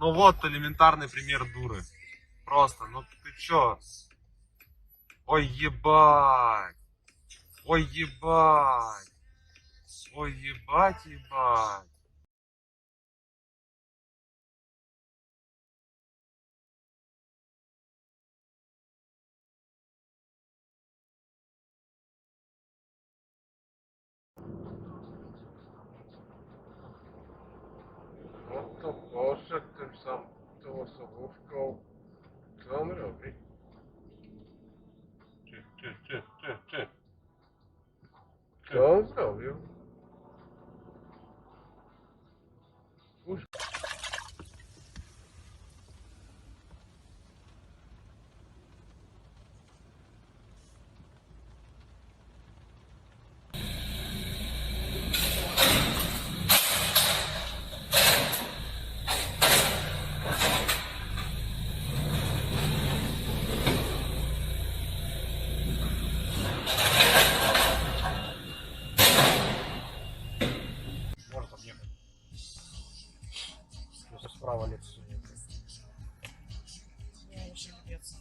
Ну вот элементарный пример дуры. Просто, ну ты чё? Ой, ебать. Ой, ебать. Ой, ебать, ебать. No to poszedł tym sam, tą osobówką. Co on robi? Ty. Co on zrobił? Может объехать. Если справа лекцию нет. Я вообще капец.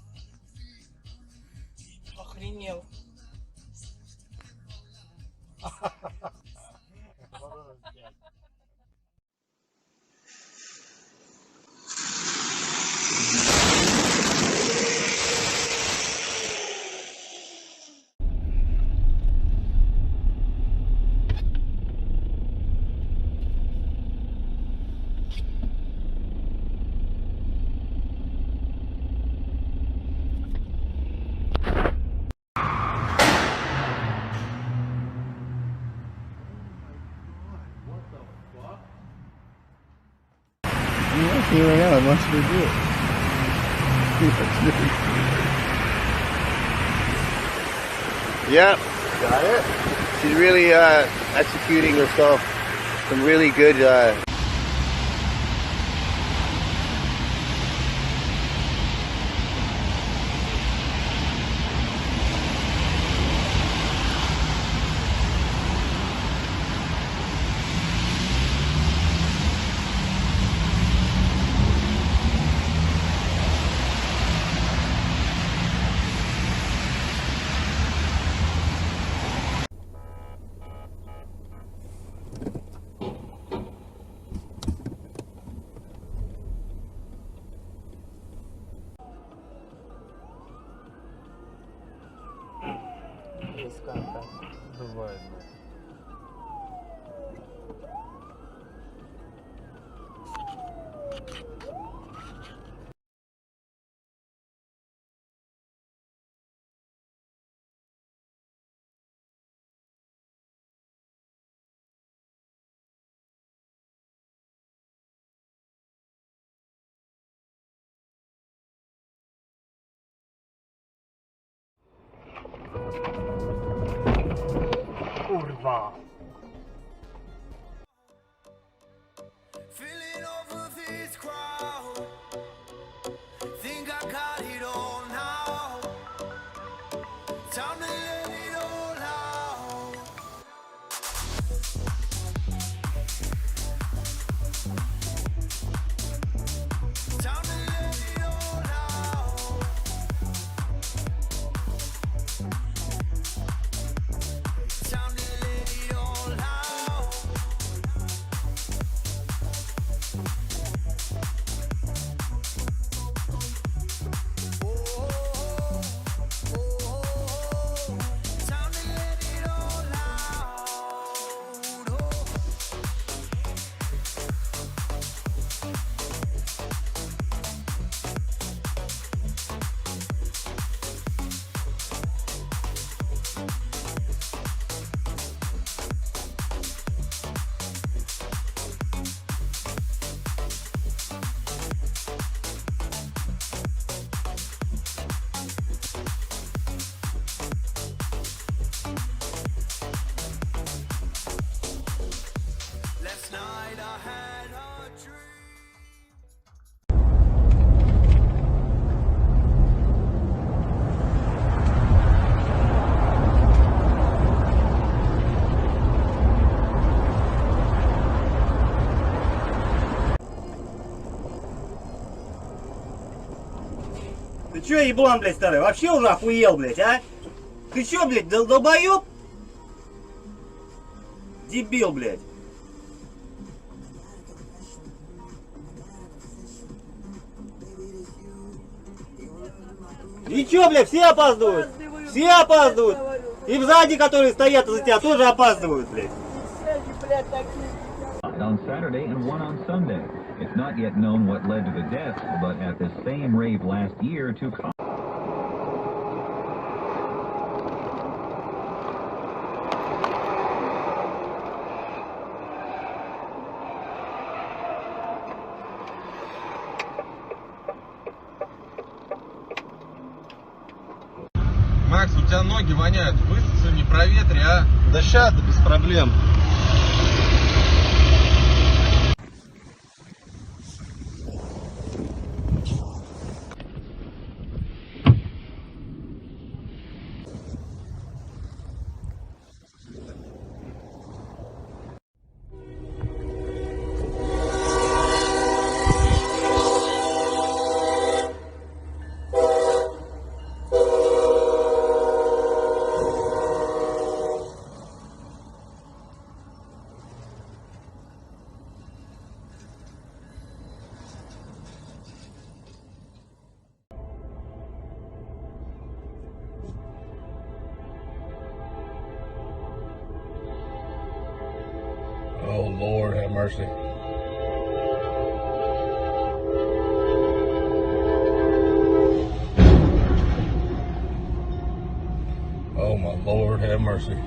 Охренел. Walking around, wants to do it. Yeah, got it. She's really executing herself. Some really good. Бывает. Kurwa. Feeling over this crowd. Think I got it all now. Time to let it all out. Time to let it all out. Time to let it all out. Time to let it all out. Last night I had a dream. Че, еблан, блядь, старый, вообще уже охуел, блядь, а? Ты че, блядь, долбоёб? Дебил, блядь. И чё, блядь, все опаздывают? Все опаздывают. И сзади, которые стоят за тебя, тоже опаздывают, блядь. On Saturday and one on Sunday. It's not yet known what led to the deaths, but at the same rave last year, two Макс, у тебя ноги воняют. Высоцни, проветри, а? Да щас, да без проблем. Oh, Lord, have mercy. Oh, my Lord, have mercy.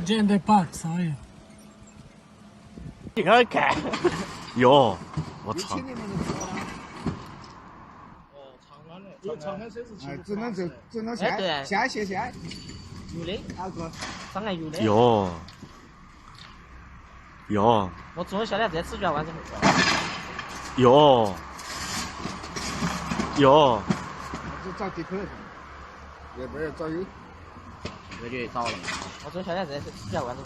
Gender Park 啥呀？你看看，哟，我操！只能下线。有的，上岸有的。哟，哟，我中午下来再吃完晚上。哟，哟。就找地口，那边早有。有点早了。我中午下来再吃晚上。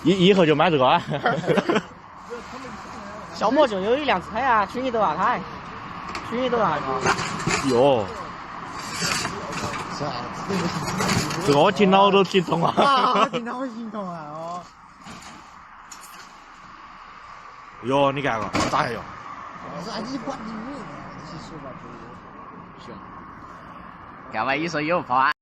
以后就买这个啊。小莫就有一辆车啊，群里头啊，群里头啊。哟。这个我听了我都心痛啊！啊，听到我心痛啊！哦。哟，你看个咋还有？啥你管你？行。干完一说有跑啊。